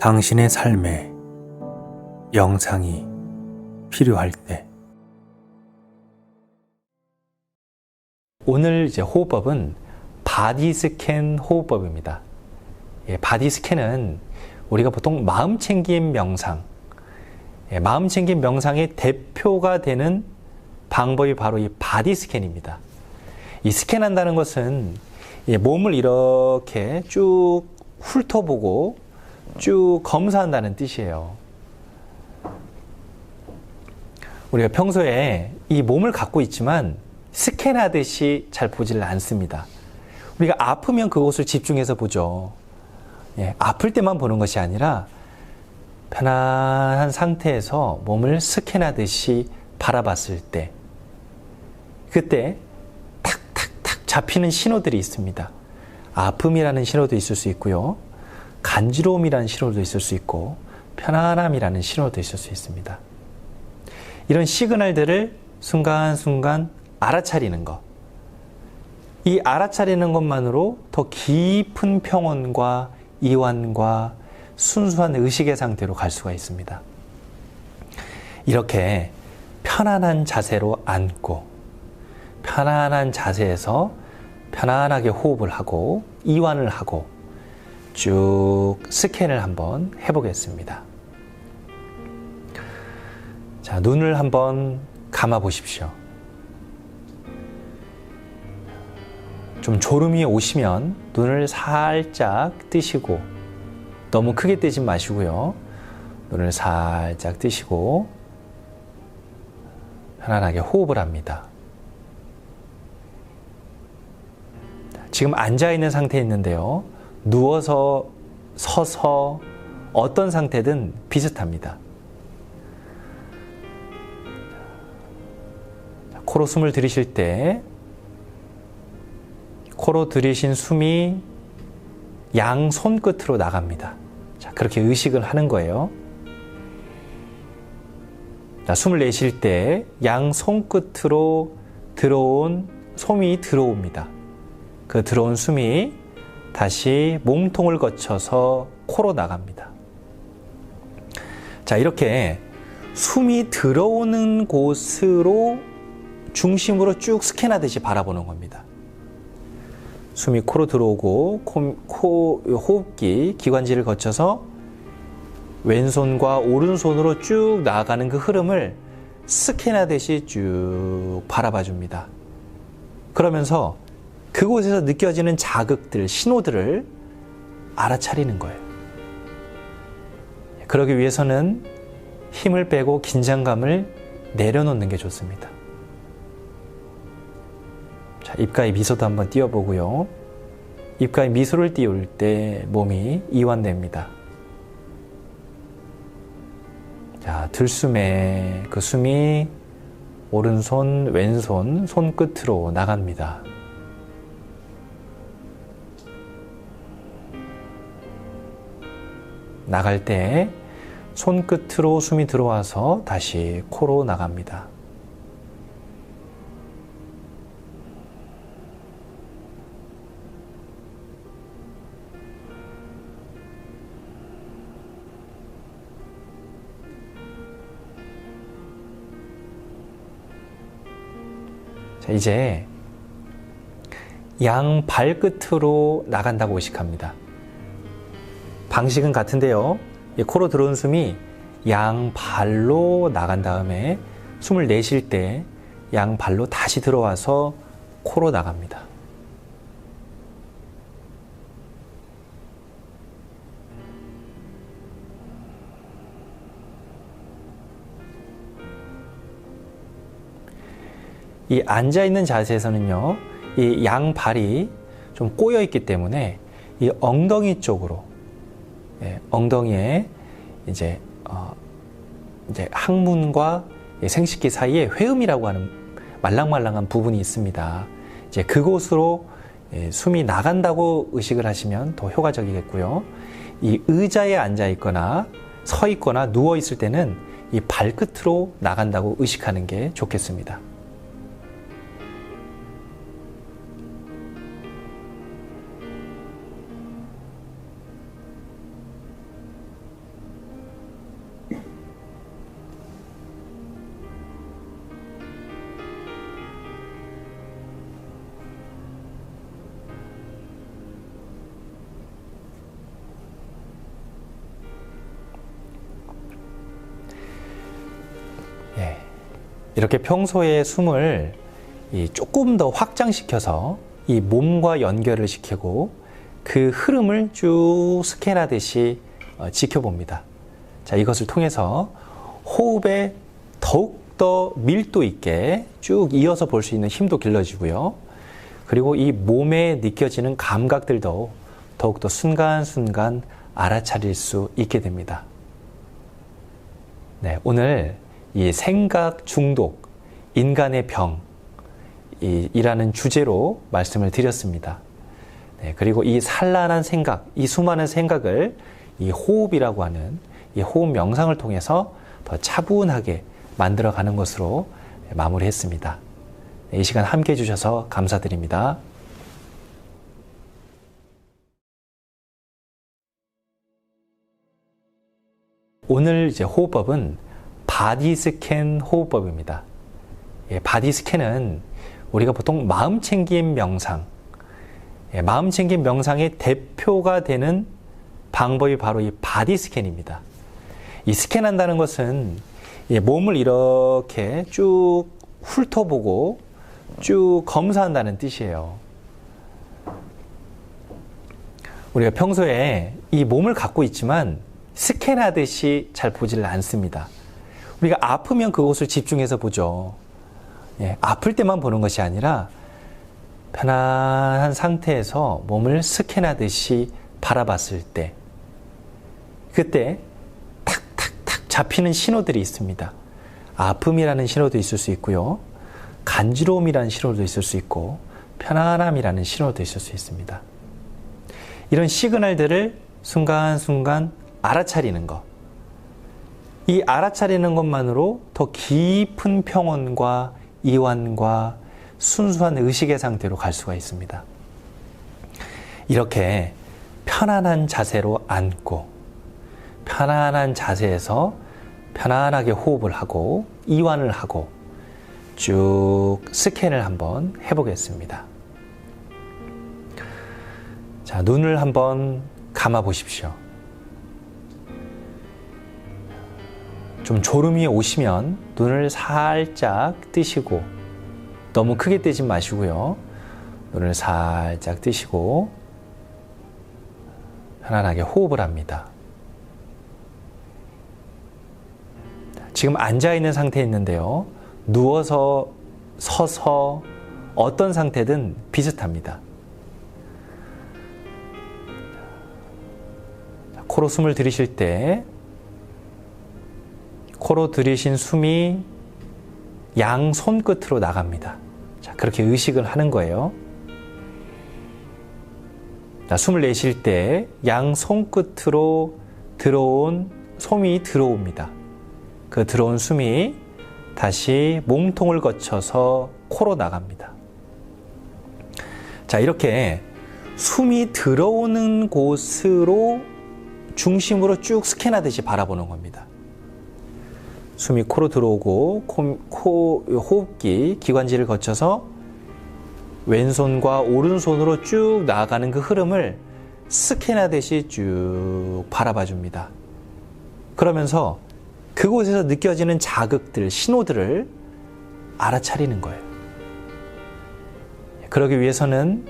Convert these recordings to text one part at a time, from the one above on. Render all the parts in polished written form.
당신의 삶에 영상이 필요할 때. 오늘 호흡법은 바디 스캔 호흡법입니다. 바디 스캔은 우리가 보통 마음챙김 명상, 마음챙김 명상의 대표가 되는 방법이 바로 이 바디 스캔입니다. 이 스캔한다는 것은 몸을 이렇게 쭉 훑어보고 쭉 검사한다는 뜻이에요. 우리가 평소에 이 몸을 갖고 있지만 스캔하듯이 잘 보지를 않습니다. 우리가 아프면 그곳을 집중해서 보죠. 아플 때만 보는 것이 아니라 편안한 상태에서 몸을 스캔하듯이 바라봤을 때, 그때 탁탁탁 잡히는 신호들이 있습니다. 아픔이라는 신호도 있을 수 있고요, 간지러움이라는 신호도 있을 수 있고, 편안함이라는 신호도 있을 수 있습니다. 이런 시그널들을 순간순간 알아차리는 것, 이 알아차리는 것만으로 더 깊은 평온과 이완과 순수한 의식의 상태로 갈 수가 있습니다. 이렇게 편안한 자세로 앉고 편안한 자세에서 편안하게 호흡을 하고 이완을 하고 쭉 스캔을 한번 해보겠습니다. 자, 눈을 한번 감아 보십시오. 좀 졸음이 오시면 눈을 살짝 뜨시고, 너무 크게 뜨지 마시고요. 눈을 살짝 뜨시고 편안하게 호흡을 합니다. 지금 앉아있는 상태에 있는데요, 누워서 서서 어떤 상태든 비슷합니다. 코로 숨을 들이쉴 때 코로 들이신 숨이 양 손끝으로 나갑니다. 자, 그렇게 의식을 하는 거예요. 자, 숨을 내쉴 때 양 손끝으로 들어온 솜이 들어옵니다. 그 들어온 숨이 다시 몸통을 거쳐서 코로 나갑니다. 자, 이렇게 숨이 들어오는 곳으로 중심으로 쭉 스캔하듯이 바라보는 겁니다. 숨이 코로 들어오고 코 호흡기 기관지를 거쳐서 왼손과 오른손으로 쭉 나아가는 그 흐름을 스캔하듯이 쭉 바라봐 줍니다. 그러면서 그곳에서 느껴지는 자극들, 신호들을 알아차리는 거예요. 그러기 위해서는 힘을 빼고 긴장감을 내려놓는 게 좋습니다. 자, 입가에 미소도 한번 띄워보고요. 입가에 미소를 띄울 때 몸이 이완됩니다. 자, 들숨에 그 숨이 오른손, 왼손, 손끝으로 나갑니다. 나갈 때 손끝으로 숨이 들어와서 다시 코로 나갑니다. 자, 이제 양 발끝으로 나간다고 의식합니다. 방식은 같은데요, 코로 들어온 숨이 양 발로 나간 다음에 숨을 내쉴 때 양 발로 다시 들어와서 코로 나갑니다. 이 앉아있는 자세에서는요, 이 양 발이 좀 꼬여 있기 때문에 이 엉덩이 쪽으로, 엉덩이에 이제 항문과 생식기 사이에 회음이라고 하는 말랑말랑한 부분이 있습니다. 이제 그곳으로 숨이 나간다고 의식을 하시면 더 효과적이겠고요. 이 의자에 앉아 있거나 서 있거나 누워 있을 때는 이 발끝으로 나간다고 의식하는 게 좋겠습니다. 이렇게 평소에 숨을 조금 더 확장시켜서 이 몸과 연결을 시키고 그 흐름을 쭉 스캔하듯이 지켜봅니다. 자, 이것을 통해서 호흡에 더욱더 밀도 있게 쭉 이어서 볼 수 있는 힘도 길러지고요. 그리고 이 몸에 느껴지는 감각들도 더욱더 순간순간 알아차릴 수 있게 됩니다. 네, 오늘 이 생각 중독, 인간의 병, 이라는 주제로 말씀을 드렸습니다. 네, 그리고 이 산란한 생각, 이 수많은 생각을 이 호흡이라고 하는 이 호흡 명상을 통해서 더 차분하게 만들어가는 것으로 마무리했습니다. 네, 이 시간 함께 해주셔서 감사드립니다. 오늘 이제 호흡법은 바디스캔 호흡법입니다. 예, 바디스캔은 우리가 보통 마음챙김 명상, 마음챙김 명상의 대표가 되는 방법이 바로 이 바디스캔입니다. 이 스캔한다는 것은 몸을 이렇게 쭉 훑어보고 쭉 검사한다는 뜻이에요. 우리가 평소에 이 몸을 갖고 있지만 스캔하듯이 잘 보지를 않습니다. 우리가 아프면 그곳을 집중해서 보죠. 예, 아플 때만 보는 것이 아니라 편안한 상태에서 몸을 스캔하듯이 바라봤을 때, 그때 탁탁탁 잡히는 신호들이 있습니다. 아픔이라는 신호도 있을 수 있고요. 간지러움이라는 신호도 있을 수 있고, 편안함이라는 신호도 있을 수 있습니다. 이런 시그널들을 순간순간 알아차리는 것. 이 알아차리는 것만으로 더 깊은 평온과 이완과 순수한 의식의 상태로 갈 수가 있습니다. 이렇게 편안한 자세로 앉고 편안한 자세에서 편안하게 호흡을 하고 이완을 하고 쭉 스캔을 한번 해보겠습니다. 자, 눈을 한번 감아 보십시오. 좀 졸음이 오시면 눈을 살짝 뜨시고, 너무 크게 뜨지 마시고요. 눈을 살짝 뜨시고 편안하게 호흡을 합니다. 지금 앉아있는 상태에 있는데요. 누워서, 서서 어떤 상태든 비슷합니다. 코로 숨을 들이쉴 때 코로 들이신 숨이 양 손끝으로 나갑니다. 자, 그렇게 의식을 하는 거예요. 자, 숨을 내쉴 때 양 손끝으로 들어온 솜이 들어옵니다. 그 들어온 숨이 다시 몸통을 거쳐서 코로 나갑니다. 자, 이렇게 숨이 들어오는 곳으로 중심으로 쭉 스캔하듯이 바라보는 겁니다. 숨이 코로 들어오고 호흡기, 기관지를 거쳐서 왼손과 오른손으로 쭉 나아가는 그 흐름을 스캔하듯이 쭉 바라봐 줍니다. 그러면서 그곳에서 느껴지는 자극들, 신호들을 알아차리는 거예요. 그러기 위해서는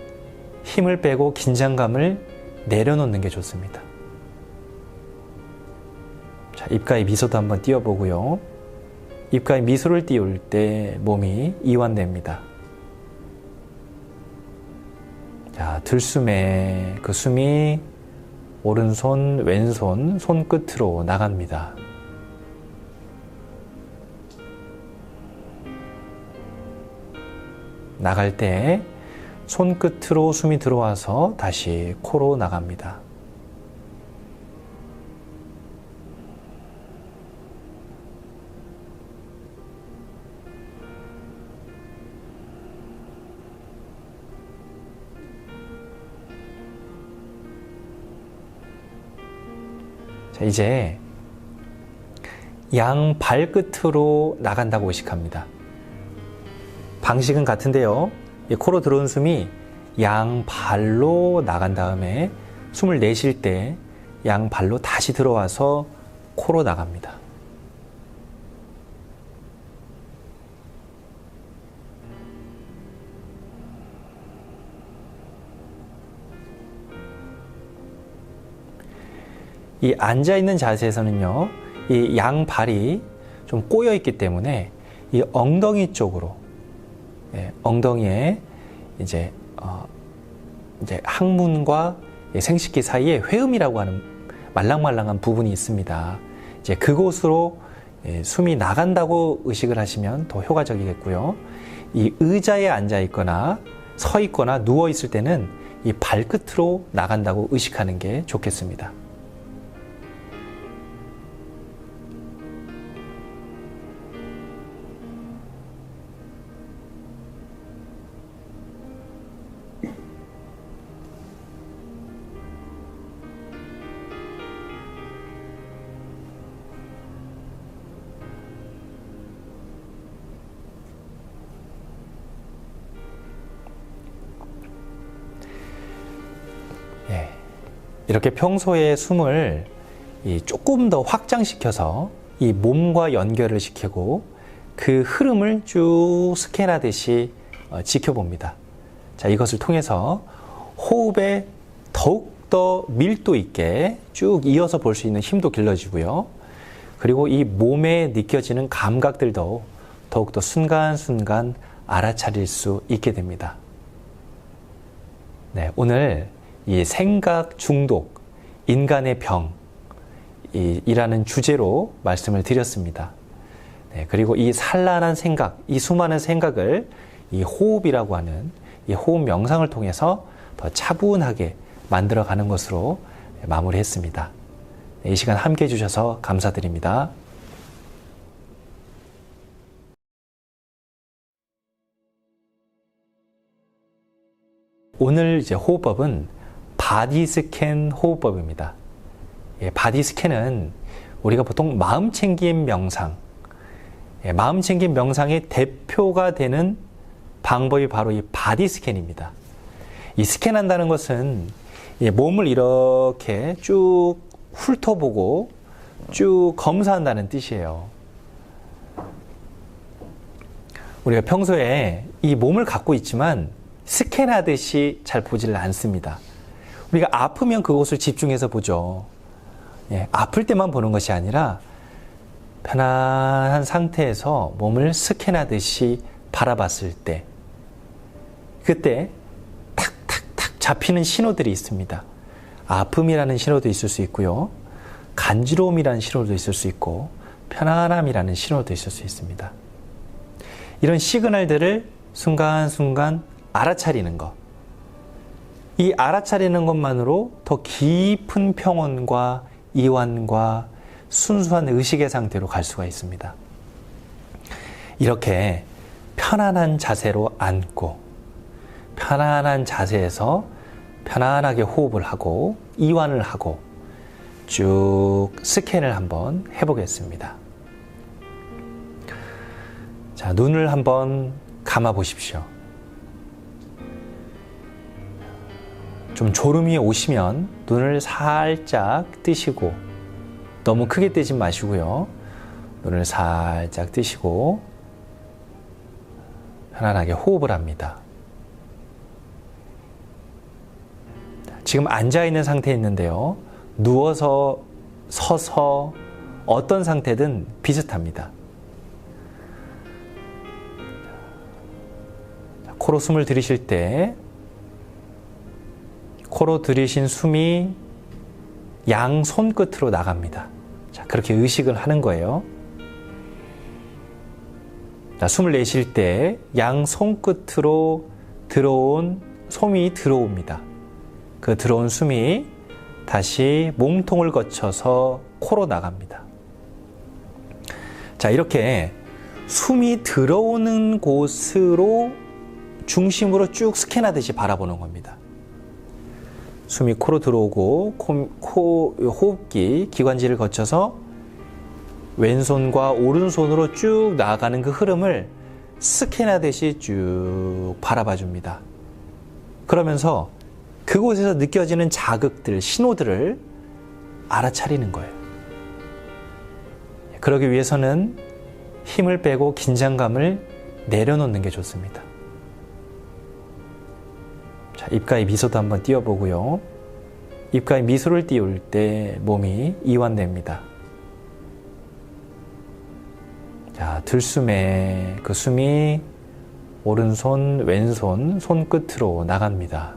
힘을 빼고 긴장감을 내려놓는 게 좋습니다. 자, 입가에 미소도 한번 띄워보고요. 입가에 미소를 띄울 때 몸이 이완됩니다. 자, 들숨에 그 숨이 오른손, 왼손, 손끝으로 나갑니다. 나갈 때 손끝으로 숨이 들어와서 다시 코로 나갑니다. 자, 이제 양 발끝으로 나간다고 의식합니다. 방식은 같은데요. 코로 들어온 숨이 양 발로 나간 다음에 숨을 내쉴 때 양 발로 다시 들어와서 코로 나갑니다. 이 앉아있는 자세에서는요, 이 양발이 좀 꼬여 있기 때문에 이 엉덩이 쪽으로, 엉덩이에 이제 항문과 생식기 사이에 회음이라고 하는 말랑말랑한 부분이 있습니다. 이제 그곳으로 숨이 나간다고 의식을 하시면 더 효과적이겠고요. 이 의자에 앉아 있거나 서 있거나 누워 있을 때는 이 발끝으로 나간다고 의식하는 게 좋겠습니다. 이렇게 평소에 숨을 조금 더 확장시켜서 이 몸과 연결을 시키고 그 흐름을 쭉 스캔하듯이 지켜봅니다. 자, 이것을 통해서 호흡에 더욱더 밀도 있게 쭉 이어서 볼 수 있는 힘도 길러지고요. 그리고 이 몸에 느껴지는 감각들도 더욱더 순간순간 알아차릴 수 있게 됩니다. 네, 오늘 이 생각 중독, 인간의 병, 이라는 주제로 말씀을 드렸습니다. 네, 그리고 이 산란한 생각, 이 수많은 생각을 이 호흡이라고 하는 이 호흡 명상을 통해서 더 차분하게 만들어가는 것으로 마무리했습니다. 네, 이 시간 함께 해주셔서 감사드립니다. 오늘 이제 호흡법은 바디스캔 호흡법입니다. 바디스캔은 우리가 보통 마음챙김 명상, 마음챙김 명상의 대표가 되는 방법이 바로 이 바디스캔입니다. 이 스캔한다는 것은 몸을 이렇게 쭉 훑어보고 쭉 검사한다는 뜻이에요. 우리가 평소에 이 몸을 갖고 있지만 스캔하듯이 잘 보지를 않습니다. 우리가 아프면 그곳을 집중해서 보죠. 아플 때만 보는 것이 아니라 편안한 상태에서 몸을 스캔하듯이 바라봤을 때, 그때 탁탁탁 잡히는 신호들이 있습니다. 아픔이라는 신호도 있을 수 있고요. 간지러움이라는 신호도 있을 수 있고, 편안함이라는 신호도 있을 수 있습니다. 이런 시그널들을 순간순간 알아차리는 것. 이 알아차리는 것만으로 더 깊은 평온과 이완과 순수한 의식의 상태로 갈 수가 있습니다. 이렇게 편안한 자세로 앉고 편안한 자세에서 편안하게 호흡을 하고 이완을 하고 쭉 스캔을 한번 해보겠습니다. 자, 눈을 한번 감아 보십시오. 좀 졸음이 오시면 눈을 살짝 뜨시고, 너무 크게 뜨지 마시고요. 눈을 살짝 뜨시고 편안하게 호흡을 합니다. 지금 앉아있는 상태에 있는데요. 누워서, 서서 어떤 상태든 비슷합니다. 코로 숨을 들이쉴 때 코로 들이신 숨이 양 손끝으로 나갑니다. 자, 그렇게 의식을 하는 거예요. 자, 숨을 내쉴 때 양 손끝으로 들어온 솜이 들어옵니다. 그 들어온 숨이 다시 몸통을 거쳐서 코로 나갑니다. 자, 이렇게 숨이 들어오는 곳으로 중심으로 쭉 스캔하듯이 바라보는 겁니다. 숨이 코로 들어오고 코 호흡기, 기관지를 거쳐서 왼손과 오른손으로 쭉 나아가는 그 흐름을 스캔하듯이 쭉 바라봐 줍니다. 그러면서 그곳에서 느껴지는 자극들, 신호들을 알아차리는 거예요. 그러기 위해서는 힘을 빼고 긴장감을 내려놓는 게 좋습니다. 자, 입가에 미소도 한번 띄워보고요. 입가에 미소를 띄울 때 몸이 이완됩니다. 자, 들숨에 그 숨이 오른손, 왼손, 손끝으로 나갑니다.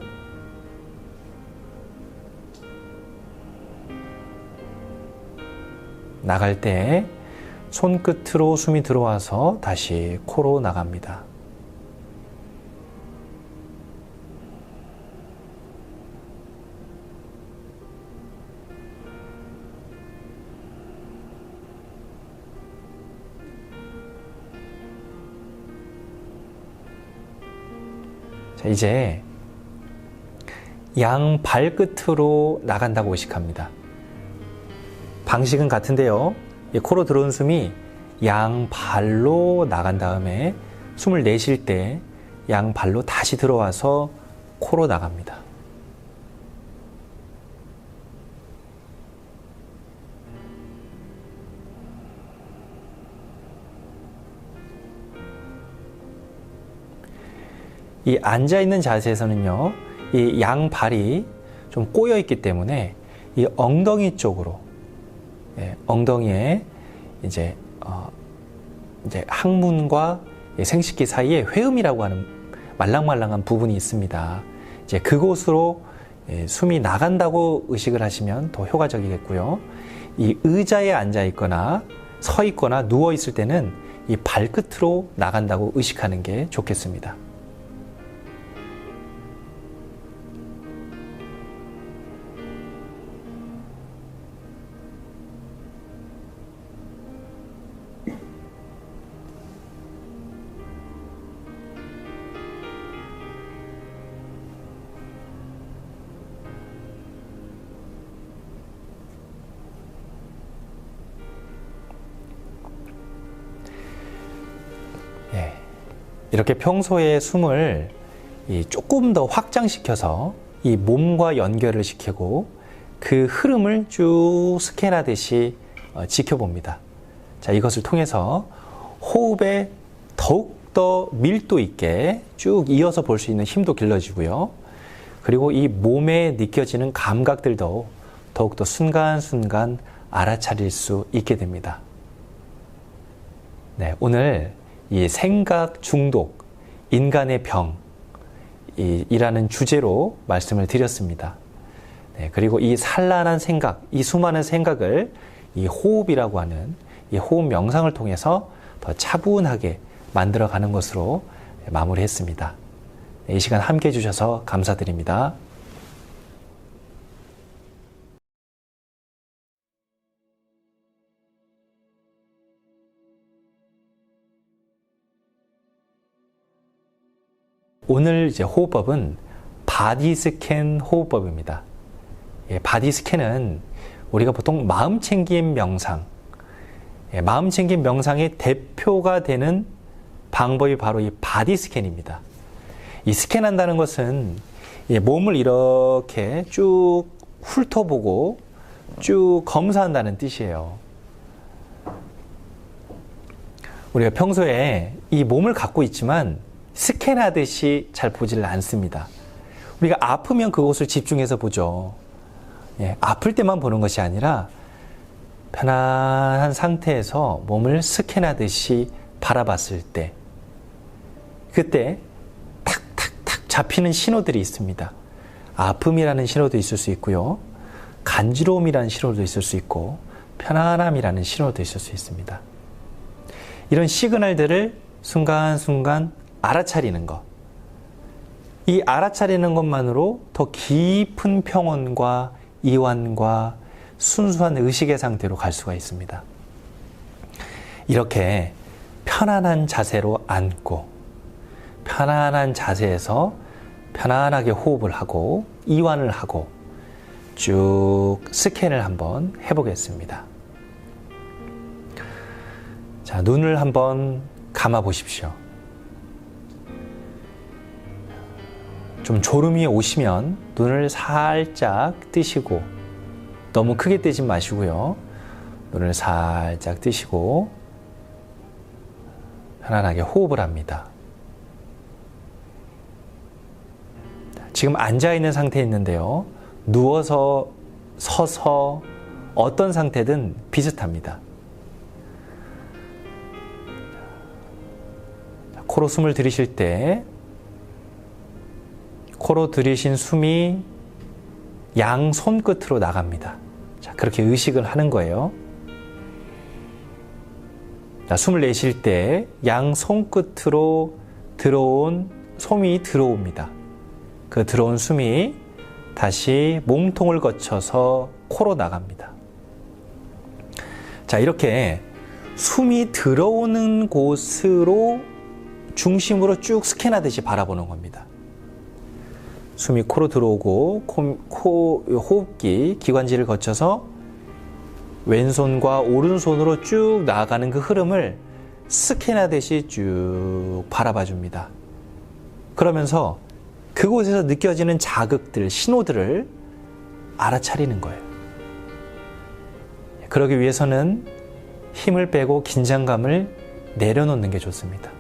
나갈 때 손끝으로 숨이 들어와서 다시 코로 나갑니다. 자, 이제 양 발끝으로 나간다고 의식합니다. 방식은 같은데요. 코로 들어온 숨이 양 발로 나간 다음에 숨을 내쉴 때 양 발로 다시 들어와서 코로 나갑니다. 이 앉아있는 자세에서는요, 이 양 발이 좀 꼬여 있기 때문에 이 엉덩이 쪽으로, 엉덩이에 이제 항문과 생식기 사이에 회음이라고 하는 말랑말랑한 부분이 있습니다. 이제 그곳으로 숨이 나간다고 의식을 하시면 더 효과적이겠고요. 이 의자에 앉아 있거나 서 있거나 누워 있을 때는 이 발끝으로 나간다고 의식하는 게 좋겠습니다. 이렇게 평소에 숨을 조금 더 확장시켜서 이 몸과 연결을 시키고 그 흐름을 쭉 스캔하듯이 지켜봅니다. 자, 이것을 통해서 호흡에 더욱더 밀도 있게 쭉 이어서 볼 수 있는 힘도 길러지고요. 그리고 이 몸에 느껴지는 감각들도 더욱더 순간순간 알아차릴 수 있게 됩니다. 네, 오늘 이 생각 중독, 인간의 병, 이라는 주제로 말씀을 드렸습니다. 네, 그리고 이 산란한 생각, 이 수많은 생각을 이 호흡이라고 하는 이 호흡 명상을 통해서 더 차분하게 만들어가는 것으로 마무리했습니다. 네, 이 시간 함께 해주셔서 감사드립니다. 오늘 이제 호흡법은 바디스캔 호흡법입니다. 바디스캔은 우리가 보통 마음챙김 명상, 마음챙김 명상의 대표가 되는 방법이 바로 이 바디스캔입니다. 이 스캔한다는 것은 몸을 이렇게 쭉 훑어보고 쭉 검사한다는 뜻이에요. 우리가 평소에 이 몸을 갖고 있지만 스캔하듯이 잘 보지를 않습니다. 우리가 아프면 그곳을 집중해서 보죠. 아플 때만 보는 것이 아니라 편안한 상태에서 몸을 스캔하듯이 바라봤을 때, 그때 탁탁탁 잡히는 신호들이 있습니다. 아픔이라는 신호도 있을 수 있고요. 간지러움이라는 신호도 있을 수 있고, 편안함이라는 신호도 있을 수 있습니다. 이런 시그널들을 순간순간 알아차리는 것, 이 알아차리는 것만으로 더 깊은 평온과 이완과 순수한 의식의 상태로 갈 수가 있습니다. 이렇게 편안한 자세로 앉고 편안한 자세에서 편안하게 호흡을 하고 이완을 하고 쭉 스캔을 한번 해보겠습니다. 자, 눈을 한번 감아 보십시오. 좀 졸음이 오시면 눈을 살짝 뜨시고, 너무 크게 뜨지 마시고요. 눈을 살짝 뜨시고 편안하게 호흡을 합니다. 지금 앉아있는 상태에 있는데요. 누워서, 서서, 어떤 상태든 비슷합니다. 코로 숨을 들이쉴 때 코로 들이신 숨이 양 손끝으로 나갑니다. 자, 그렇게 의식을 하는 거예요. 자, 숨을 내쉴 때 양 손끝으로 들어온 솜이 들어옵니다. 그 들어온 숨이 다시 몸통을 거쳐서 코로 나갑니다. 자, 이렇게 숨이 들어오는 곳으로 중심으로 쭉 스캔하듯이 바라보는 겁니다. 숨이 코로 들어오고 호흡기, 기관지를 거쳐서 왼손과 오른손으로 쭉 나아가는 그 흐름을 스캔하듯이 쭉 바라봐 줍니다. 그러면서 그곳에서 느껴지는 자극들, 신호들을 알아차리는 거예요. 그러기 위해서는 힘을 빼고 긴장감을 내려놓는 게 좋습니다.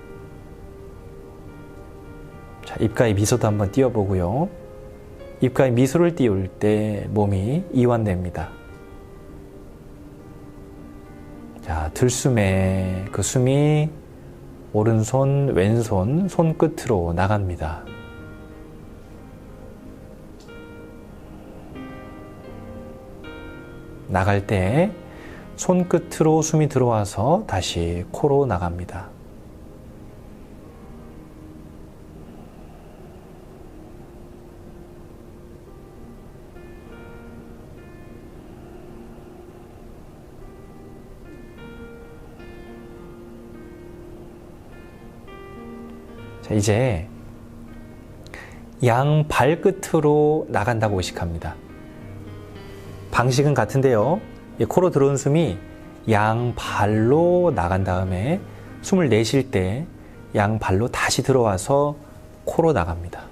자, 입가에 미소도 한번 띄워보고요. 입가에 미소를 띄울 때 몸이 이완됩니다. 자, 들숨에 그 숨이 오른손, 왼손, 손끝으로 나갑니다. 나갈 때 손끝으로 숨이 들어와서 다시 코로 나갑니다. 자, 이제 양 발끝으로 나간다고 의식합니다. 방식은 같은데요. 코로 들어온 숨이 양 발로 나간 다음에 숨을 내쉴 때 양 발로 다시 들어와서 코로 나갑니다.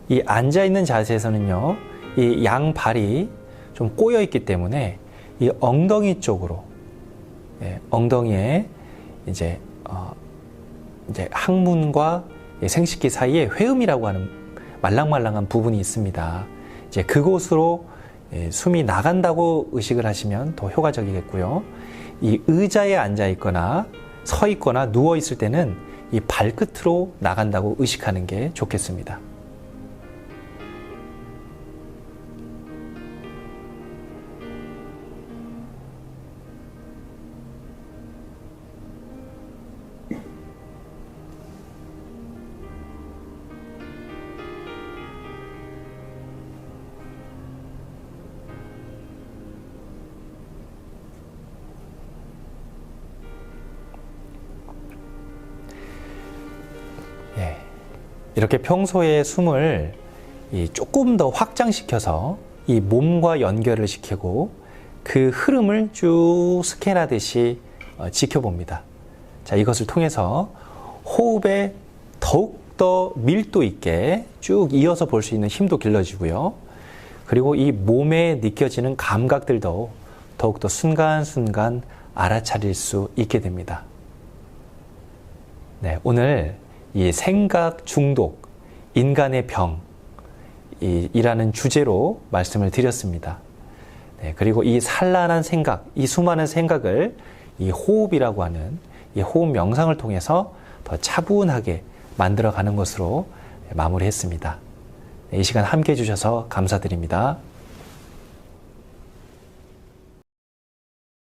이 앉아있는 자세에서는요, 이 양 발이 좀 꼬여 있기 때문에 이 엉덩이 쪽으로, 엉덩이에 이제 항문과 생식기 사이에 회음이라고 하는 말랑말랑한 부분이 있습니다. 이제 그곳으로 숨이 나간다고 의식을 하시면 더 효과적이겠고요. 이 의자에 앉아 있거나 서 있거나 누워 있을 때는 이 발끝으로 나간다고 의식하는 게 좋겠습니다. 이렇게 평소에 숨을 조금 더 확장시켜서 이 몸과 연결을 시키고 그 흐름을 쭉 스캔하듯이 지켜봅니다. 자, 이것을 통해서 호흡에 더욱더 밀도 있게 쭉 이어서 볼 수 있는 힘도 길러지고요. 그리고 이 몸에 느껴지는 감각들도 더욱더 순간순간 알아차릴 수 있게 됩니다. 네, 오늘 이 생각 중독, 인간의 병, 이라는 주제로 말씀을 드렸습니다. 네, 그리고 이 산란한 생각, 이 수많은 생각을 이 호흡이라고 하는 이 호흡 명상을 통해서 더 차분하게 만들어가는 것으로 마무리했습니다. 네, 이 시간 함께 해주셔서 감사드립니다.